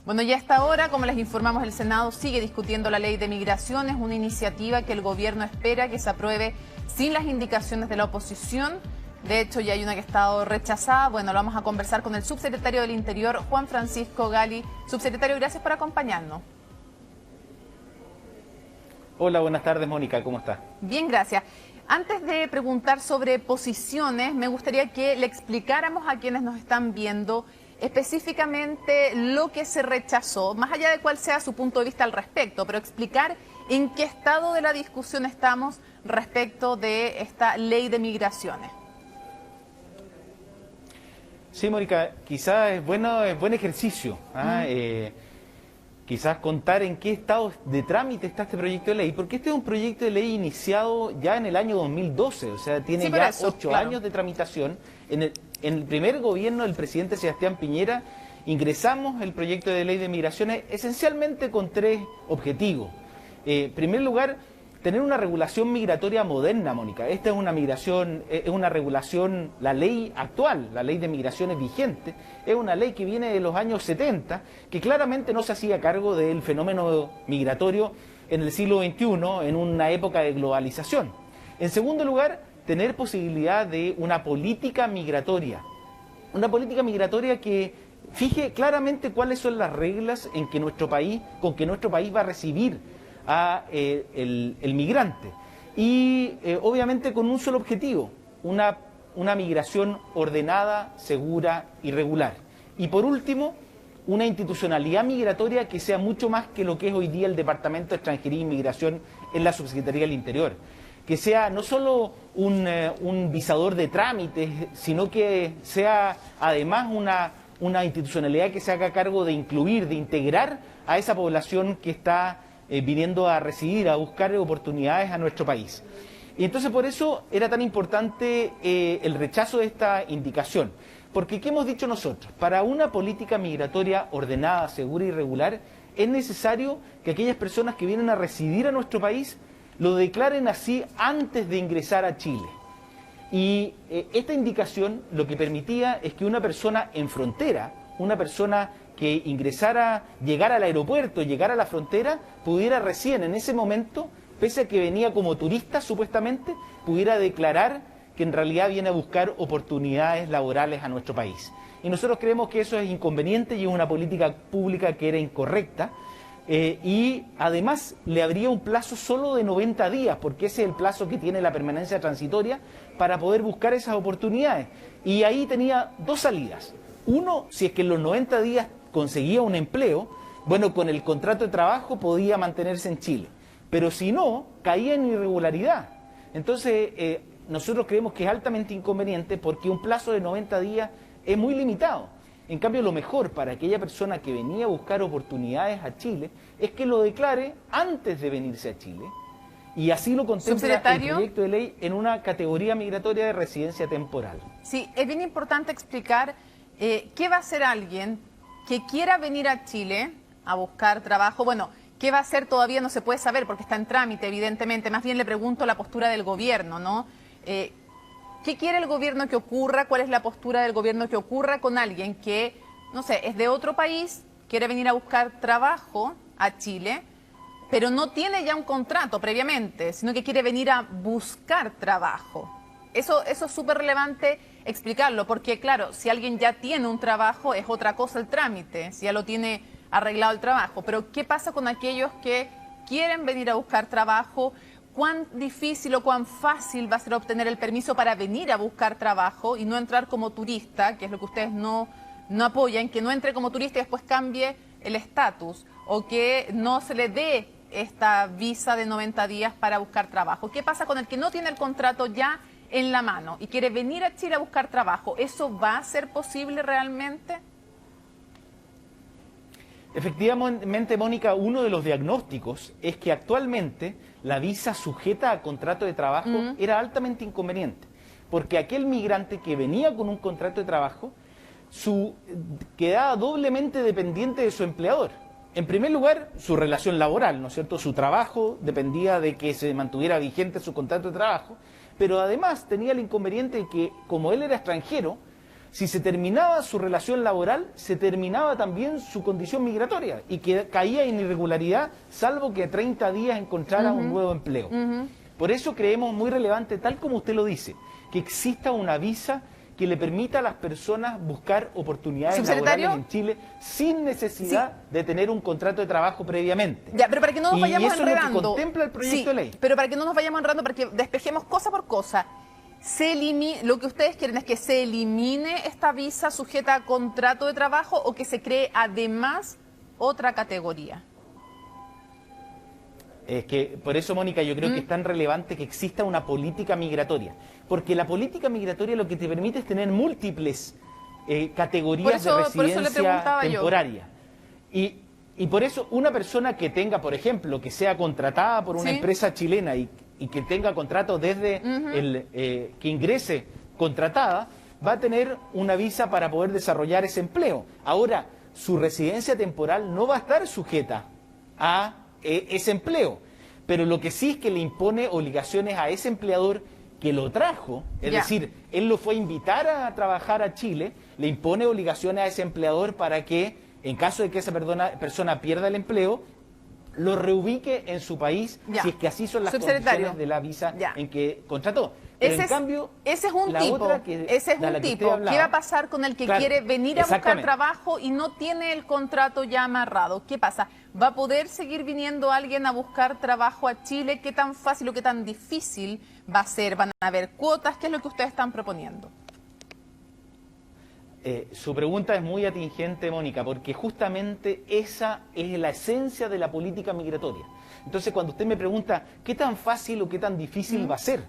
Bueno, ya hasta ahora, como les informamos, el Senado sigue discutiendo la ley de migraciones, una iniciativa que el gobierno espera que se apruebe sin las indicaciones de la oposición. De hecho, ya hay una que ha estado rechazada. Bueno, lo vamos a conversar con el subsecretario del Interior, Juan Francisco Gali. Subsecretario, gracias por acompañarnos. Hola, buenas tardes, Mónica, ¿cómo está? Bien, gracias. Antes de preguntar sobre posiciones, me gustaría que le explicáramos a quienes nos están viendo específicamente lo que se rechazó, más allá de cuál sea su punto de vista al respecto, pero explicar en qué estado de la discusión estamos respecto de esta ley de migraciones. Sí, Mónica, quizás es buen ejercicio, quizás contar en qué estado de trámite está este proyecto de ley, porque este es un proyecto de ley iniciado ya en el año 2012, o sea, tiene sí, ya 8 años de tramitación. En el primer gobierno del presidente Sebastián Piñera ingresamos el proyecto de ley de migraciones esencialmente con 3 objetivos. En primer lugar, tener una regulación migratoria moderna, Mónica. Esta es una regulación, la ley actual, la ley de migraciones vigente, es una ley que viene de los años 70, que claramente no se hacía cargo del fenómeno migratorio en el siglo XXI, en una época de globalización. En segundo lugar, tener posibilidad de una política migratoria que fije claramente cuáles son las reglas con que nuestro país va a recibir a el migrante y obviamente con un solo objetivo, una migración ordenada, segura y regular. Y por último, una institucionalidad migratoria que sea mucho más que lo que es hoy día el Departamento de Extranjería e Inmigración en la Subsecretaría del Interior, que sea no solo un visador de trámites, sino que sea además una institucionalidad que se haga cargo de incluir, de integrar a esa población que está viniendo a residir, a buscar oportunidades a nuestro país. Y entonces por eso era tan importante el rechazo de esta indicación. Porque ¿qué hemos dicho nosotros? Para una política migratoria ordenada, segura y regular, es necesario que aquellas personas que vienen a residir a nuestro país lo declaren así antes de ingresar a Chile. Y esta indicación lo que permitía es que una persona en frontera, una persona que ingresara, llegara al aeropuerto, llegara a la frontera, pudiera recién en ese momento, pese a que venía como turista supuestamente, pudiera declarar que en realidad viene a buscar oportunidades laborales a nuestro país. Y nosotros creemos que eso es inconveniente y es una política pública que era incorrecta. Y además le habría un plazo solo de 90 días, porque ese es el plazo que tiene la permanencia transitoria para poder buscar esas oportunidades. Y ahí tenía 2 salidas. Uno, si es que en los 90 días conseguía un empleo, bueno, con el contrato de trabajo podía mantenerse en Chile. Pero si no, caía en irregularidad. Entonces, nosotros creemos que es altamente inconveniente porque un plazo de 90 días es muy limitado. En cambio, lo mejor para aquella persona que venía a buscar oportunidades a Chile es que lo declare antes de venirse a Chile. Y así lo contempla el proyecto de ley en una categoría migratoria de residencia temporal. Sí, es bien importante explicar qué va a hacer alguien que quiera venir a Chile a buscar trabajo. Bueno, qué va a hacer todavía no se puede saber porque está en trámite, evidentemente. Más bien le pregunto la postura del gobierno, ¿no? ¿Qué quiere el gobierno que ocurra? ¿Cuál es la postura del gobierno que ocurra con alguien que, no sé, es de otro país, quiere venir a buscar trabajo a Chile, pero no tiene ya un contrato previamente, sino que quiere venir a buscar trabajo? Eso es súper relevante explicarlo, porque claro, si alguien ya tiene un trabajo es otra cosa el trámite, si ya lo tiene arreglado el trabajo, pero ¿qué pasa con aquellos que quieren venir a buscar trabajo? ¿Cuán difícil o cuán fácil va a ser obtener el permiso para venir a buscar trabajo y no entrar como turista, que es lo que ustedes no apoyan, que no entre como turista y después cambie el estatus, o que no se le dé esta visa de 90 días para buscar trabajo? ¿Qué pasa con el que no tiene el contrato ya en la mano y quiere venir a Chile a buscar trabajo? ¿Eso va a ser posible realmente? Efectivamente, Mónica, uno de los diagnósticos es que actualmente la visa sujeta a contrato de trabajo era altamente inconveniente, porque aquel migrante que venía con un contrato de trabajo quedaba doblemente dependiente de su empleador. En primer lugar, su relación laboral, ¿no es cierto? Su trabajo dependía de que se mantuviera vigente su contrato de trabajo, pero además tenía el inconveniente de que, como él era extranjero, Si se terminaba su relación laboral, se terminaba también su condición migratoria y que caía en irregularidad, salvo que a 30 días encontrara un nuevo empleo. Por eso creemos muy relevante, tal como usted lo dice, que exista una visa que le permita a las personas buscar oportunidades laborales en Chile sin necesidad de tener un contrato de trabajo previamente. Ya, pero para que no nos vayamos enredando. Es lo que contempla el proyecto de ley. Pero para que no nos vayamos enredando, para que despejemos cosa por cosa. Lo que ustedes quieren es que se elimine esta visa sujeta a contrato de trabajo o que se cree además otra categoría. Es que por eso, Mónica, yo creo que es tan relevante que exista una política migratoria. Porque la política migratoria lo que te permite es tener múltiples categorías de residencia temporaria. Y por eso una persona que tenga, por ejemplo, que sea contratada por una empresa chilena y que tenga contrato desde que ingrese contratada, va a tener una visa para poder desarrollar ese empleo. Ahora, su residencia temporal no va a estar sujeta a ese empleo, pero lo que sí es que le impone obligaciones a ese empleador que lo trajo, es decir, él lo fue a invitar a trabajar a Chile, le impone obligaciones a ese empleador para que, en caso de que esa persona pierda el empleo, lo reubique en su país, si es que así son las condiciones de la visa en que contrató. Pero en cambio, ese es un tipo. ¿Qué va a pasar con el que quiere venir a buscar trabajo y no tiene el contrato ya amarrado? ¿Qué pasa? ¿Va a poder seguir viniendo alguien a buscar trabajo a Chile? ¿Qué tan fácil o qué tan difícil va a ser? ¿Van a haber cuotas? ¿Qué es lo que ustedes están proponiendo? Su pregunta es muy atingente, Mónica, porque justamente esa es la esencia de la política migratoria. Entonces, cuando usted me pregunta qué tan fácil o qué tan difícil va a ser,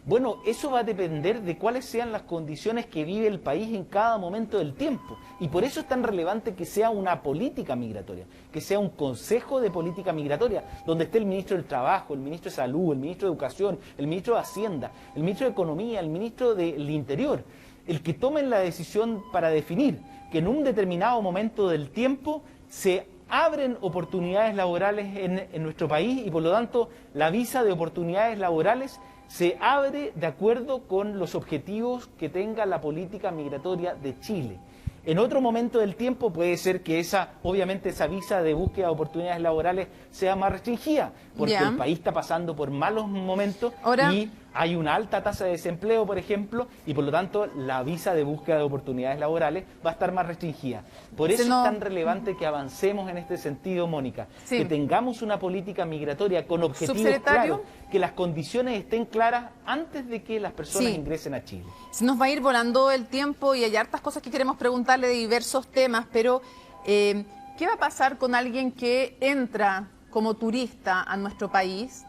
bueno, eso va a depender de cuáles sean las condiciones que vive el país en cada momento del tiempo. Y por eso es tan relevante que sea una política migratoria, que sea un consejo de política migratoria, donde esté el ministro del Trabajo, el ministro de Salud, el ministro de Educación, el ministro de Hacienda, el ministro de Economía, el ministro del Interior, el que tomen la decisión para definir que en un determinado momento del tiempo se abren oportunidades laborales en nuestro país y por lo tanto la visa de oportunidades laborales se abre de acuerdo con los objetivos que tenga la política migratoria de Chile. En otro momento del tiempo puede ser que obviamente esa visa de búsqueda de oportunidades laborales sea más restringida, porque el país está pasando por malos momentos y hay una alta tasa de desempleo, por ejemplo, y por lo tanto la visa de búsqueda de oportunidades laborales va a estar más restringida. Por eso es tan relevante que avancemos en este sentido, Mónica, que tengamos una política migratoria con objetivos claros, que las condiciones estén claras antes de que las personas ingresen a Chile. Se nos va a ir volando el tiempo y hay hartas cosas que queremos preguntarle de diversos temas, pero ¿qué va a pasar con alguien que entra como turista a nuestro país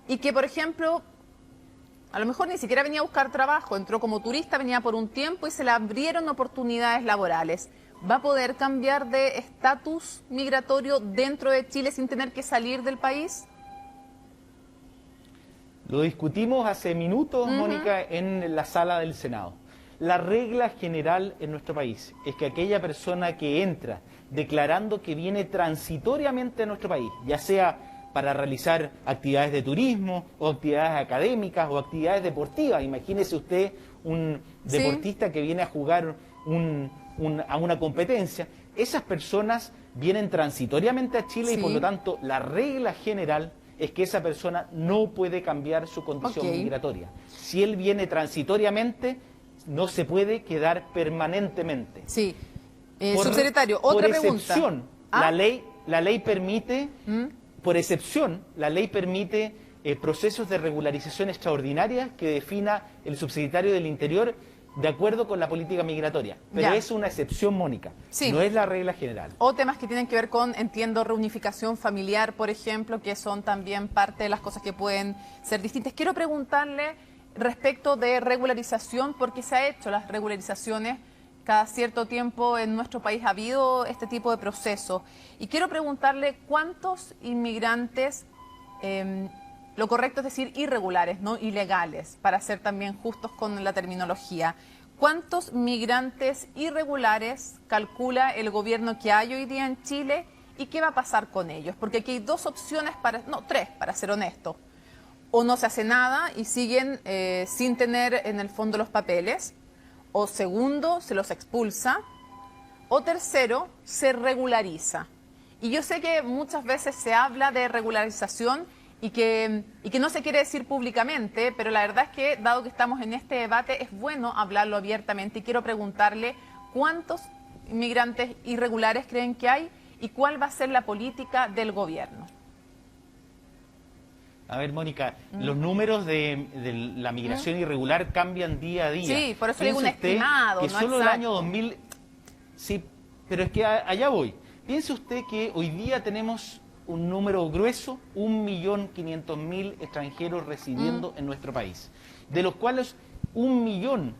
y que, por ejemplo, a lo mejor ni siquiera venía a buscar trabajo, entró como turista, venía por un tiempo y se le abrieron oportunidades laborales? ¿Va a poder cambiar de estatus migratorio dentro de Chile sin tener que salir del país? Lo discutimos hace minutos, Mónica, en la sala del Senado. La regla general en nuestro país es que aquella persona que entra declarando que viene transitoriamente a nuestro país, ya sea para realizar actividades de turismo o actividades académicas o actividades deportivas. Imagínese usted un deportista que viene a jugar a una competencia. Esas personas vienen transitoriamente a Chile y por lo tanto la regla general es que esa persona no puede cambiar su condición migratoria. Si él viene transitoriamente, no se puede quedar permanentemente. Sí. Subsecretario, otra pregunta. Por excepción, la ley permite... Por excepción, la ley permite procesos de regularización extraordinaria que defina el subsecretario del Interior de acuerdo con la política migratoria. Pero es una excepción, Mónica, no es la regla general. O temas que tienen que ver con, entiendo, reunificación familiar, por ejemplo, que son también parte de las cosas que pueden ser distintas. Quiero preguntarle respecto de regularización, porque se ha hecho las regularizaciones cada cierto tiempo en nuestro país ha habido este tipo de procesos. Y quiero preguntarle cuántos inmigrantes, lo correcto es decir irregulares, no ilegales, para ser también justos con la terminología. ¿Cuántos migrantes irregulares calcula el gobierno que hay hoy día en Chile y qué va a pasar con ellos? Porque aquí hay dos opciones, tres, para ser honesto. O no se hace nada y siguen sin tener en el fondo los papeles, O segundo, se los expulsa. O tercero, se regulariza. Y yo sé que muchas veces se habla de regularización y que no se quiere decir públicamente, pero la verdad es que, dado que estamos en este debate, es bueno hablarlo abiertamente. Y quiero preguntarle cuántos inmigrantes irregulares creen que hay y cuál va a ser la política del gobierno. A ver, Mónica, los números de la migración irregular cambian día a día. Sí, por eso digo un estimado, que no solo el exacto. año 2000... Sí, pero es que allá voy. Piense usted que hoy día tenemos un número grueso, 1.500.000 extranjeros residiendo en nuestro país, de los cuales 1 millón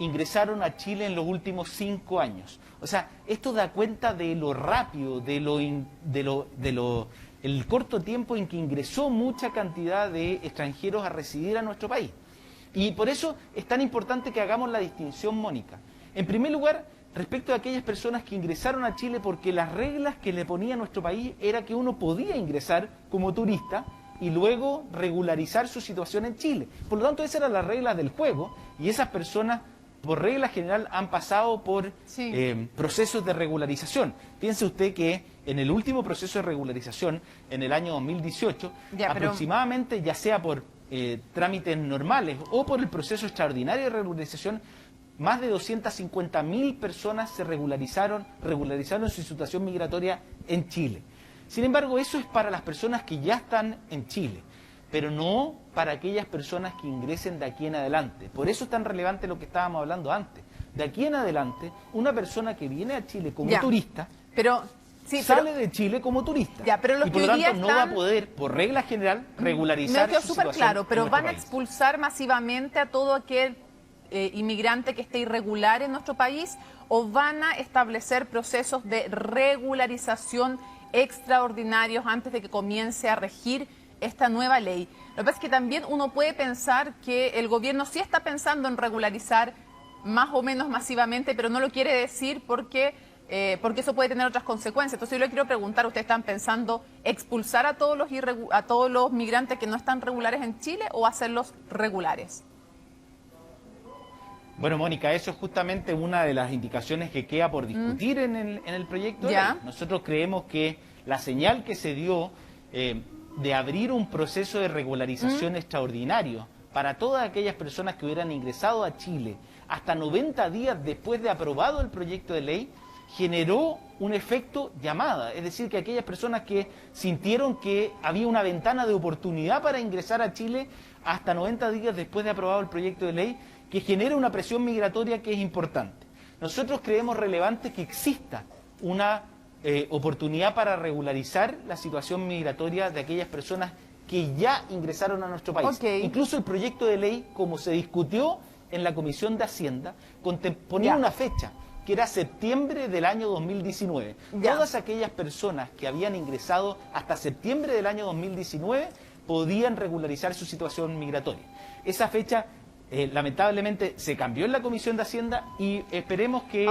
ingresaron a Chile en los últimos 5 años. O sea, esto da cuenta de lo rápido, el corto tiempo en que ingresó mucha cantidad de extranjeros a residir a nuestro país. Y por eso es tan importante que hagamos la distinción, Mónica. En primer lugar, respecto a aquellas personas que ingresaron a Chile porque las reglas que le ponía nuestro país era que uno podía ingresar como turista y luego regularizar su situación en Chile. Por lo tanto, esas eran las reglas del juego y esas personas, por regla general, han pasado por procesos de regularización. Piense usted que en el último proceso de regularización, en el año 2018, aproximadamente, ya sea por trámites normales o por el proceso extraordinario de regularización, más de 250.000 personas se regularizaron su situación migratoria en Chile. Sin embargo, eso es para las personas que ya están en Chile, pero no para aquellas personas que ingresen de aquí en adelante. Por eso es tan relevante lo que estábamos hablando antes. De aquí en adelante, una persona que viene a Chile como turista sale de Chile como turista. Pero y por lo tanto no va a poder, por regla general, regularizar su situación. Claro, pero van a expulsar masivamente a todo aquel inmigrante que esté irregular en nuestro país, o van a establecer procesos de regularización extraordinarios antes de que comience a regir esta nueva ley. Lo que pasa es que también uno puede pensar que el gobierno sí está pensando en regularizar más o menos masivamente, pero no lo quiere decir porque eso puede tener otras consecuencias. Entonces yo le quiero preguntar, ¿ustedes están pensando expulsar a todos los migrantes que no están regulares en Chile o hacerlos regulares? Bueno, Mónica, eso es justamente una de las indicaciones que queda por discutir en el proyecto de ley. Nosotros creemos que la señal que se dio de abrir un proceso de regularización extraordinario para todas aquellas personas que hubieran ingresado a Chile hasta 90 días después de aprobado el proyecto de ley, generó un efecto llamada. Es decir, que aquellas personas que sintieron que había una ventana de oportunidad para ingresar a Chile hasta 90 días después de aprobado el proyecto de ley, que genera una presión migratoria que es importante. Nosotros creemos relevante que exista una oportunidad para regularizar la situación migratoria de aquellas personas que ya ingresaron a nuestro país. Incluso el proyecto de ley, como se discutió en la Comisión de Hacienda, ponía una fecha, que era septiembre del año 2019. Todas aquellas personas que habían ingresado hasta septiembre del año 2019 podían regularizar su situación migratoria. Esa fecha lamentablemente se cambió en la Comisión de Hacienda y esperemos que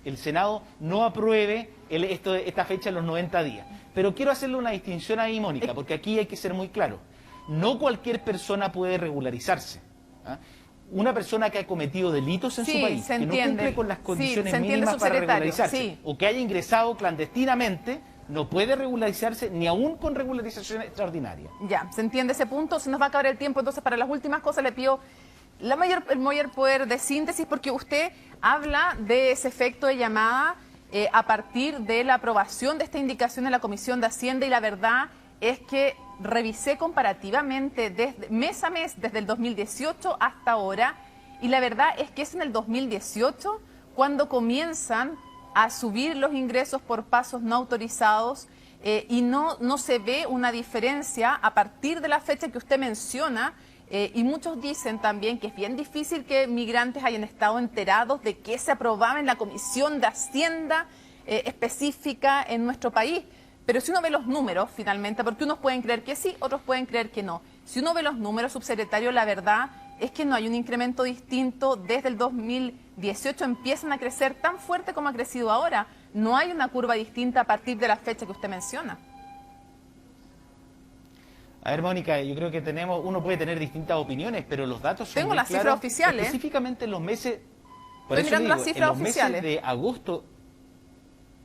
el Senado no apruebe esta fecha en los 90 días. Pero quiero hacerle una distinción ahí, Mónica, porque aquí hay que ser muy claro. No cualquier persona puede regularizarse. Una persona que ha cometido delitos en su país, que no cumple con las condiciones mínimas para regularizarse, o que haya ingresado clandestinamente, no puede regularizarse ni aún con regularización extraordinaria. Ya, se entiende ese punto. Se nos va a acabar el tiempo, entonces para las últimas cosas le pido el mayor poder de síntesis, porque usted habla de ese efecto de llamada a partir de la aprobación de esta indicación en la Comisión de Hacienda, y la verdad es que revisé comparativamente desde mes a mes, desde el 2018 hasta ahora, y la verdad es que es en el 2018 cuando comienzan a subir los ingresos por pasos no autorizados, y no se ve una diferencia a partir de la fecha que usted menciona, y muchos dicen también que es bien difícil que migrantes hayan estado enterados de qué se aprobaba en la Comisión de Hacienda específica en nuestro país. Pero si uno ve los números, finalmente, porque unos pueden creer que sí, otros pueden creer que no. Si uno ve los números, subsecretario, la verdad es que no hay un incremento distinto. Desde el 2018 empiezan a crecer tan fuerte como ha crecido ahora. No hay una curva distinta a partir de la fecha que usted menciona. A ver, Mónica, yo creo que uno puede tener distintas opiniones, pero los datos son Tengo muy las claros. cifras oficiales. Específicamente en los meses... Por Estoy eso mirando le las digo, cifras oficiales.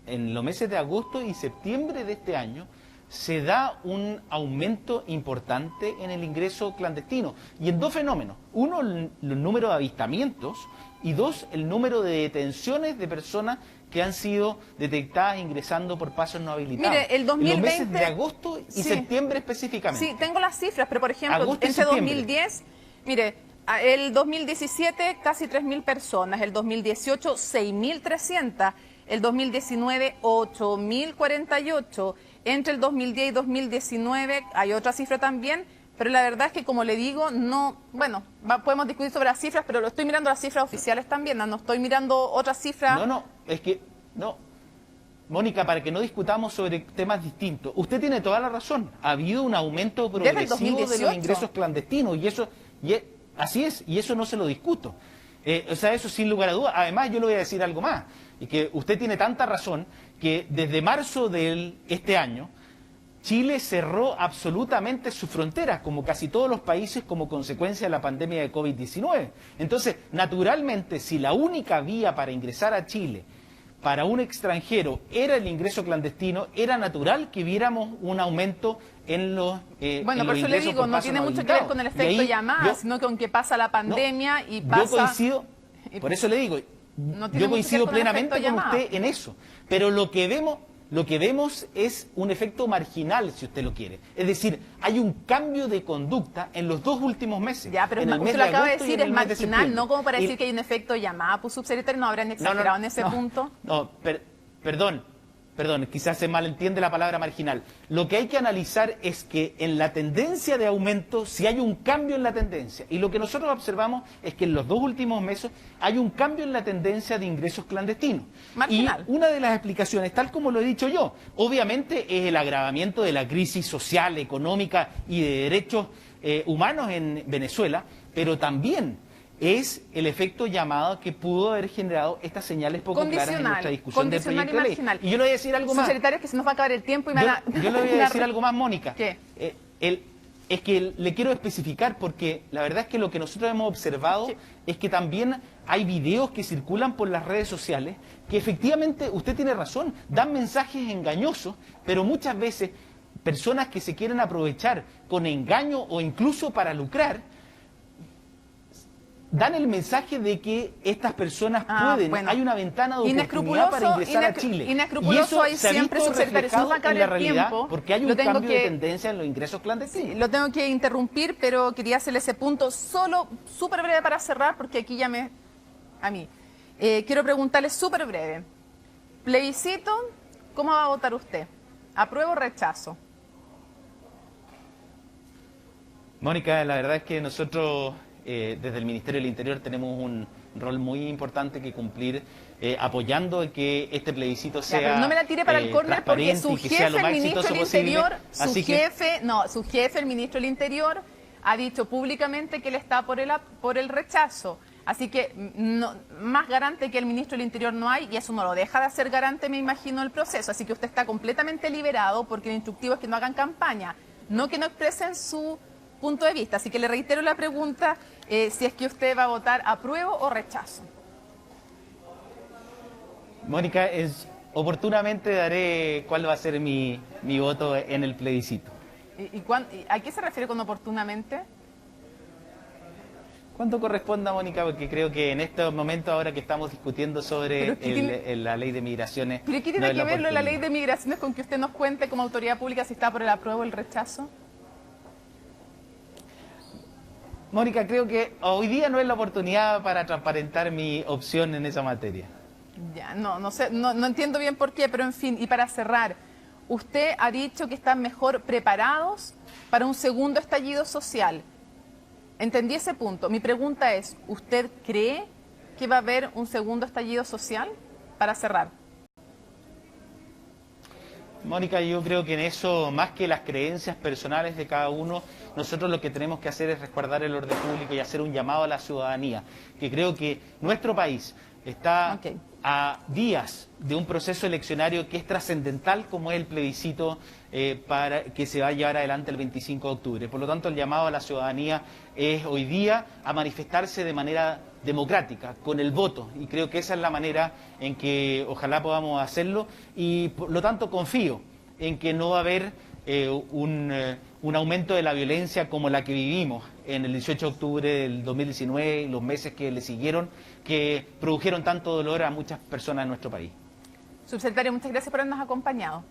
En los meses de agosto y septiembre de este año se da un aumento importante en el ingreso clandestino. Y en dos fenómenos. Uno, el número de avistamientos, y dos, el número de detenciones de personas que han sido detectadas ingresando por pasos no habilitados. Mire, el 2020... En los meses de agosto y Sí. septiembre específicamente. Sí, tengo las cifras, pero por ejemplo, Agosto y entre septiembre. 2010, mire, el 2017 casi 3.000 personas, el 2018 6.300, el 2019 8.048, entre el 2010 y 2019 hay otra cifra también, pero la verdad es que, como le digo, no, bueno, podemos discutir sobre las cifras, pero lo estoy mirando las cifras oficiales también, no estoy mirando otras cifras. No, es que, no. Mónica, para que no discutamos sobre temas distintos, usted tiene toda la razón. Ha habido un aumento Desde el progresivo de 2018. los ingresos clandestinos así es, y eso no se lo discuto. O sea, eso sin lugar a dudas. Además, yo le voy a decir algo más, y que usted tiene tanta razón que desde marzo de este año, Chile cerró absolutamente sus fronteras, como casi todos los países, como consecuencia de la pandemia de COVID-19. Entonces, naturalmente, si la única vía para ingresar a Chile para un extranjero era el ingreso clandestino, era natural que viéramos un aumento en los Bueno, por eso le digo, no tiene mucho que ver con el efecto llamada, sino con que pasa la pandemia y pasa... Yo coincido, por eso le digo, yo coincido plenamente con usted en eso, pero lo que vemos es un efecto marginal, si usted lo quiere. Es decir, hay un cambio de conducta en los dos últimos meses. Ya, pero usted lo acaba de decir, es marginal, no como para decir que hay un efecto llamada, pues subsecretario, no habrán exagerado en ese punto. Perdón, quizás se malentiende la palabra marginal. Lo que hay que analizar es que en la tendencia de aumento, si hay un cambio en la tendencia, y lo que nosotros observamos es que en los dos últimos meses hay un cambio en la tendencia de ingresos clandestinos. Marginal. Y una de las explicaciones, tal como lo he dicho yo, obviamente es el agravamiento de la crisis social, económica y de derechos humanos en Venezuela, pero también es el efecto llamado que pudo haber generado estas señales poco claras en nuestra discusión del proyecto de ley. Marginal. Y yo le voy a decir algo más. Subsecretario, que se nos va a acabar el tiempo y yo le voy a decir algo más, Mónica. ¿Qué? Es que le quiero especificar porque la verdad es que lo que nosotros hemos observado es que también hay videos que circulan por las redes sociales que efectivamente, usted tiene razón, dan mensajes engañosos, pero muchas veces personas que se quieren aprovechar con engaño o incluso para lucrar, dan el mensaje de que estas personas pueden, bueno, hay una ventana de oportunidad para ingresar a Chile. Inescrupuloso, y eso hay se ha siempre, visto subsecretario, reflejado en la realidad tiempo, porque hay un cambio de tendencia en los ingresos clandestinos. Sí, lo tengo que interrumpir, pero quería hacerle ese punto solo súper breve para cerrar, porque aquí ya a mí. Quiero preguntarle súper breve. Plebiscito, ¿cómo va a votar usted? ¿Apruebo o rechazo? Mónica, la verdad es que nosotros desde el Ministerio del Interior tenemos un rol muy importante que cumplir, apoyando que este plebiscito sea pero no me la tire para el córner, porque su jefe, el ministro del Interior, su jefe, el ministro del Interior, ha dicho públicamente que él está por el rechazo. Así que más garante que el ministro del Interior no hay, y eso no lo deja de ser garante, me imagino, el proceso. Así que usted está completamente liberado, porque el instructivo es que no hagan campaña, no que no expresen su punto de vista. Así que le reitero la pregunta, si es que usted va a votar apruebo o rechazo. Mónica, oportunamente daré cuál va a ser mi voto en el plebiscito. ¿Y a qué se refiere con oportunamente? ¿Cuánto corresponda, Mónica? Porque creo que en este momento, ahora que estamos discutiendo sobre la ley de migraciones... ¿Pero qué tiene que ver la ley de migraciones con que usted nos cuente como autoridad pública si está por el apruebo o el rechazo? Mónica, creo que hoy día no es la oportunidad para transparentar mi opción en esa materia. Ya, no sé, no entiendo bien por qué, pero en fin, y para cerrar, usted ha dicho que están mejor preparados para un segundo estallido social. Entendí ese punto. Mi pregunta es, ¿usted cree que va a haber un segundo estallido social? Para cerrar. Mónica, yo creo que en eso, más que las creencias personales de cada uno, nosotros lo que tenemos que hacer es resguardar el orden público y hacer un llamado a la ciudadanía, que creo que nuestro país está a días de un proceso eleccionario que es trascendental, como es el plebiscito para que se va a llevar adelante el 25 de octubre. Por lo tanto, el llamado a la ciudadanía es hoy día a manifestarse de manera democrática, con el voto, y creo que esa es la manera en que ojalá podamos hacerlo, y por lo tanto confío en que no va a haber un aumento de la violencia como la que vivimos en el 18 de octubre del 2019 y los meses que le siguieron, que produjeron tanto dolor a muchas personas en nuestro país. Subsecretario, muchas gracias por habernos acompañado.